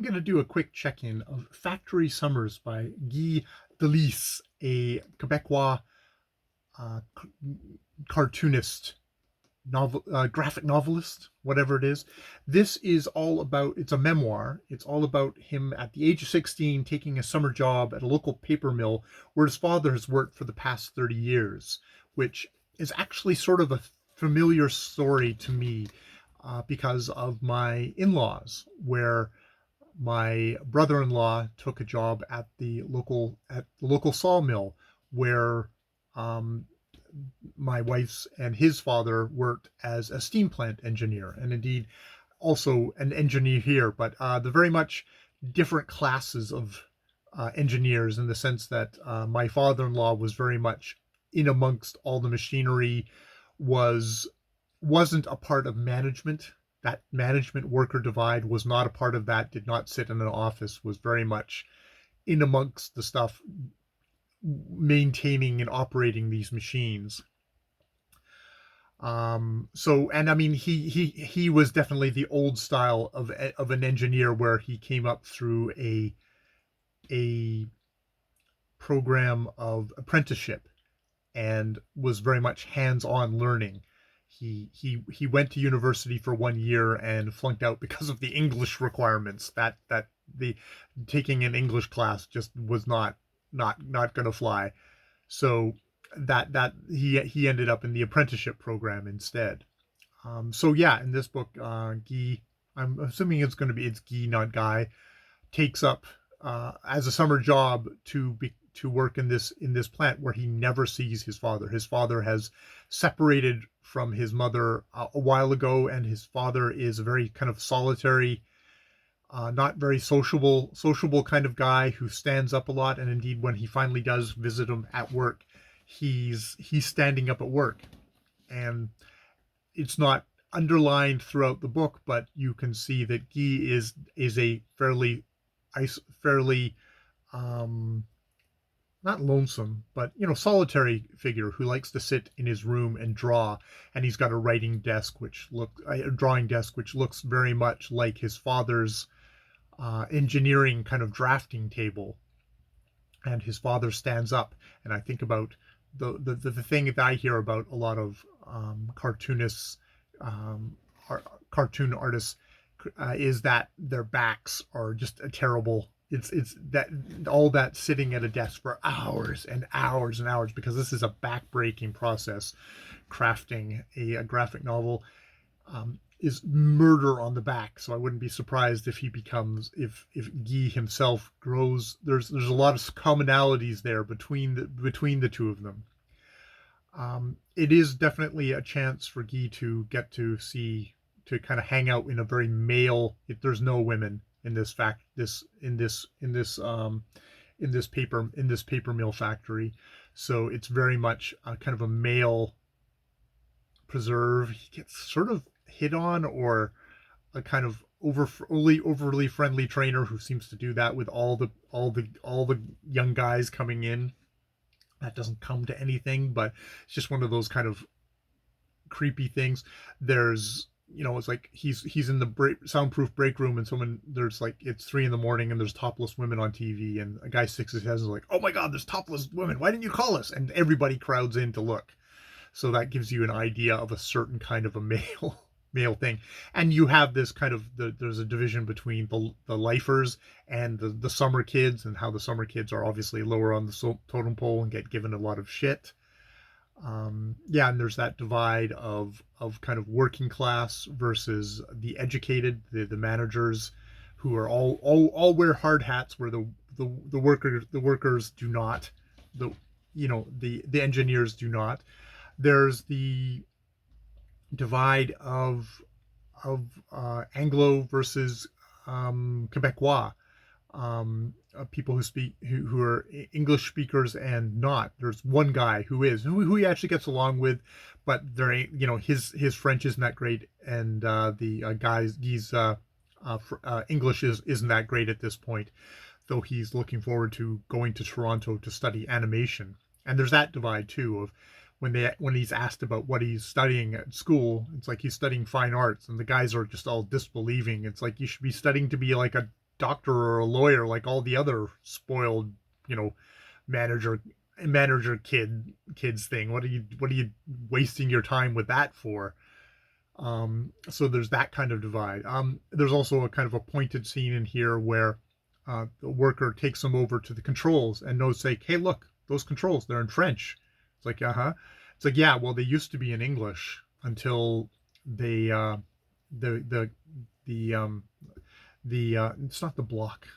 I'm going to do a quick check-in of Fctry Smmrs by Guy Delisle, a Quebecois uh, cartoonist, graphic novelist, whatever it is. This is all about, it's a memoir. It's all about him at the age of 16 taking a summer job at a local paper mill where his father has worked for the past 30 years, which is actually sort of a familiar story to me because of my in-laws, where my brother-in-law took a job at the local sawmill where um, my wife's and his father worked as a steam plant engineer, and indeed also an engineer here, but they're very much different classes of engineers, in the sense that my father-in-law was very much in amongst all the machinery, wasn't a part of management. That management worker divide was not a part of that, did not sit in an office, was very much in amongst the stuff, maintaining and operating these machines. And I mean, he was definitely the old style of an engineer, where he came up through a program of apprenticeship and was very much hands-on learning. He went to university for 1 year and flunked out because of the English requirements. That the taking an English class just was not going to fly. So that he ended up in the apprenticeship program instead. So yeah, in this book, Guy, I'm assuming it's Guy, not Guy, takes up as a summer job to work in this plant where he never sees his father. His father has separated from his mother a while ago, and his father is a very kind of solitary, not very sociable kind of guy who stands up a lot. And indeed, when he finally does visit him at work, he's standing up at work, and it's not underlined throughout the book, but you can see that Guy is a fairly not lonesome, but solitary figure who likes to sit in his room and draw. And he's got a drawing desk which looks very much like his father's engineering kind of drafting table. And his father stands up, and I think about the thing that I hear about a lot of cartoonists, cartoon artists, is that their backs are just a terrible. It's that all that sitting at a desk for hours and hours and hours, because this is a back-breaking process. Crafting a graphic novel is murder on the back. So I wouldn't be surprised if Guy himself grows. There's a lot of commonalities there between the two of them. It is definitely a chance for Guy to get to kind of hang out in a very male. There's no women in this paper mill factory, so it's very much kind of a male preserve. He gets sort of hit on, or a kind of overly friendly trainer who seems to do that with all the young guys coming in. That doesn't come to anything, but it's just one of those kind of creepy things. There's it's like he's in the soundproof break room, and it's 3 a.m. and there's topless women on TV, and a guy sticks his head and is like, "Oh my God, there's topless women! Why didn't you call us?" And everybody crowds in to look. So that gives you an idea of a certain kind of a male thing. And you have this kind of there's a division between the lifers and the summer kids, and how the summer kids are obviously lower on the totem pole and get given a lot of shit. Yeah, and there's that divide of kind of working class versus the educated, the managers, who are all wear hard hats, where the workers do not, the engineers do not. There's the divide of Anglo versus Quebecois, people who are English speakers and not. There's one guy who he actually gets along with, but there ain't, his French isn't that great, and the guy's English isn't that great at this point, though he's looking forward to going to Toronto to study animation. And there's that divide too, of when he's asked about what he's studying at school, it's like he's studying fine arts, and the guys are just all disbelieving. It's like, you should be studying to be like a doctor or a lawyer like all the other spoiled, you know, manager kids thing. What are you wasting your time with that for? So there's that kind of divide. There's also a kind of a pointed scene in here where the worker takes them over to the controls and knows, like, hey, look, those controls, they're in French. It's like, uh-huh. It's like, yeah, well, they used to be in English until they the the it's not the block.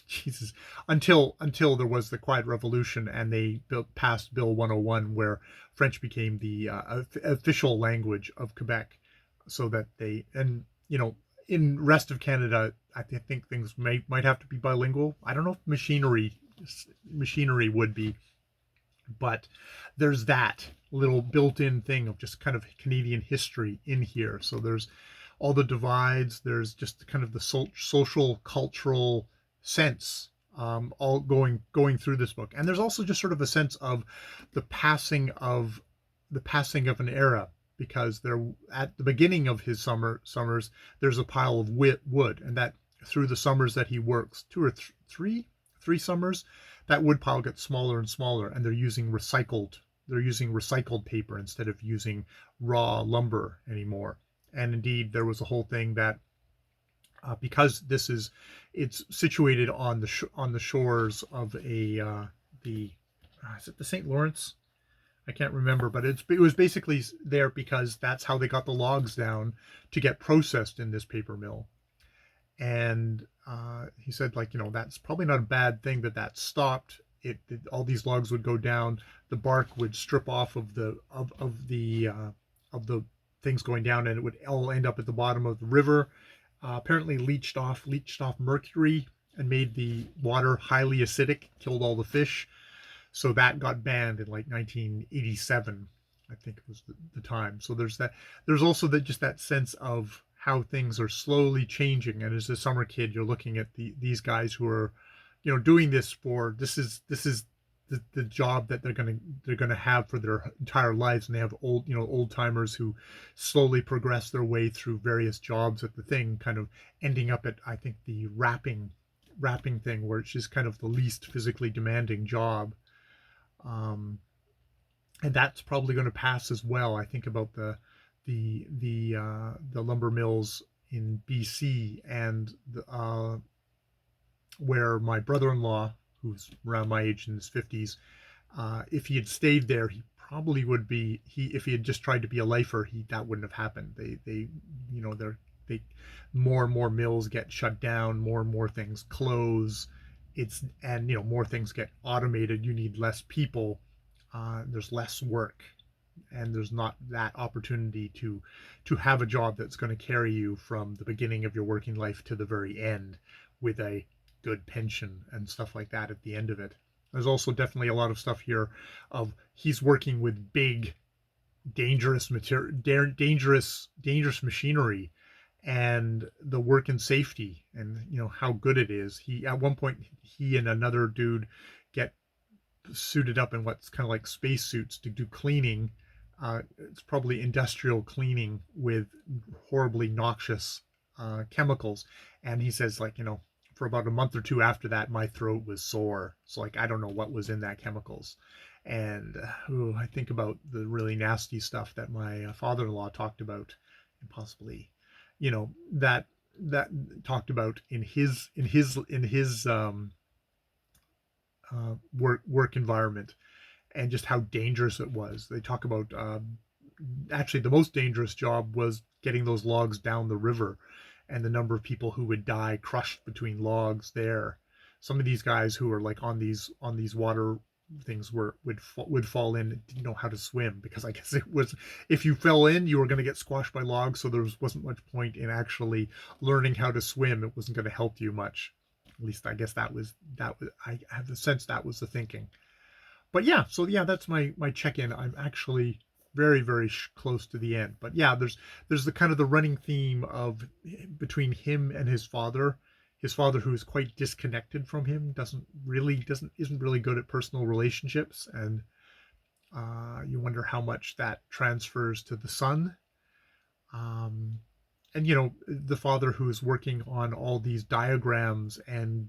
Jesus, until there was the Quiet Revolution and they passed Bill 101, where French became the official language of Quebec, so that they, and you know, in rest of Canada, I think things might have to be bilingual. I don't know if machinery would be, but there's that little built-in thing of just kind of Canadian history in here. So there's all the divides. There's just kind of the social, cultural sense, all going through this book. And there's also just sort of a sense of the passing of an era, because there, at the beginning of his summers, there's a pile of wood, and that through the summers that he works, three summers, that wood pile gets smaller and smaller, and they're using recycled paper instead of using raw lumber anymore. And indeed, there was a whole thing that because it's situated on the shores of is it the St. Lawrence? I can't remember, but it was basically there because that's how they got the logs down to get processed in this paper mill. And he said, like, you know, that's probably not a bad thing that stopped. All these logs would go down, the bark would strip off of the things going down, and it would all end up at the bottom of the river. Apparently leached off mercury and made the water highly acidic, killed all the fish. So that got banned in like 1987, I think it was the time. So there's that. There's also just that sense of how things are slowly changing. And as a summer kid, you're looking at these guys who are, you know, doing this for, this is the job that they're gonna have for their entire lives. And they have old timers who slowly progress their way through various jobs at the thing, kind of ending up at, I think, the wrapping thing, where it's just kind of the least physically demanding job. And that's probably going to pass as well. I think about the lumber mills in BC, and where my brother-in-law, who's around my age in his 50s, if he had stayed there, he probably would be, if he had just tried to be a lifer, that wouldn't have happened. More and more mills get shut down, more and more things close. And more things get automated. You need less people. There's less work, and there's not that opportunity to have a job that's going to carry you from the beginning of your working life to the very end, with a good pension and stuff like that at the end of it. There's also definitely a lot of stuff here of he's working with big, dangerous machinery, and the work and safety, and how good it is. At one point, he and another dude get suited up in what's kind of like space suits to do cleaning. It's probably industrial cleaning with horribly noxious chemicals. And he says, like, for about a month or two after that, my throat was sore. So, like, I don't know what was in that chemicals. And I think about the really nasty stuff that my father-in-law talked about, and possibly, that talked about in his work environment, and just how dangerous it was. They talk about actually the most dangerous job was getting those logs down the river, and the number of people who would die crushed between logs there. Some of these guys who were like on these water things would fall in and didn't know how to swim, because I guess it was, if you fell in, you were going to get squashed by logs. So there wasn't much point in actually learning how to swim. It wasn't going to help you much. At least I guess that was I have the sense that was the thinking. But yeah, so yeah, that's my check-in. I'm actually very, very close to the end. But yeah, there's the kind of the running theme of between him and his father, who is quite disconnected from him, isn't really good at personal relationships, and you wonder how much that transfers to the son. and the father who's working on all these diagrams and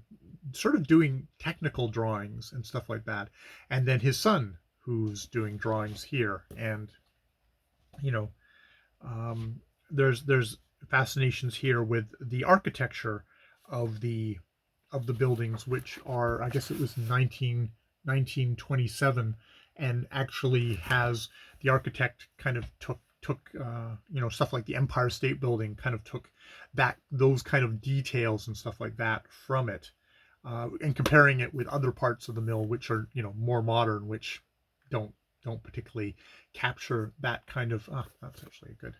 sort of doing technical drawings and stuff like that, and then his son who's doing drawings here. And you know um, there's fascinations here with the architecture of the buildings, which are, I guess it was 1927, and actually has the architect kind of took stuff like the Empire State Building, kind of took those kind of details and stuff like that from it, and comparing it with other parts of the mill, which are more modern, which don't don't particularly capture that kind of. That's actually a good.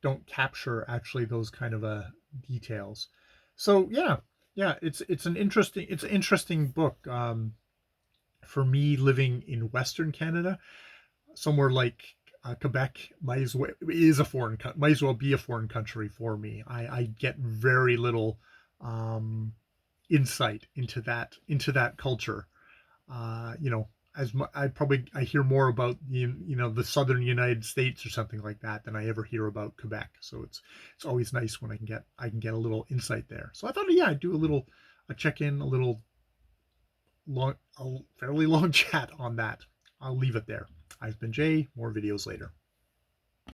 Don't capture actually those kind of details. So yeah, it's an interesting book. For me, living in Western Canada, somewhere like Quebec might as well be a foreign country for me. I get very little um, insight into that culture. You know, I hear more about the southern United States or something like that than I ever hear about Quebec. So it's always nice when I can get a little insight there. So I thought, yeah, I'd do a check in, a fairly long chat on that. I'll leave it there. I've been Jay. More videos later.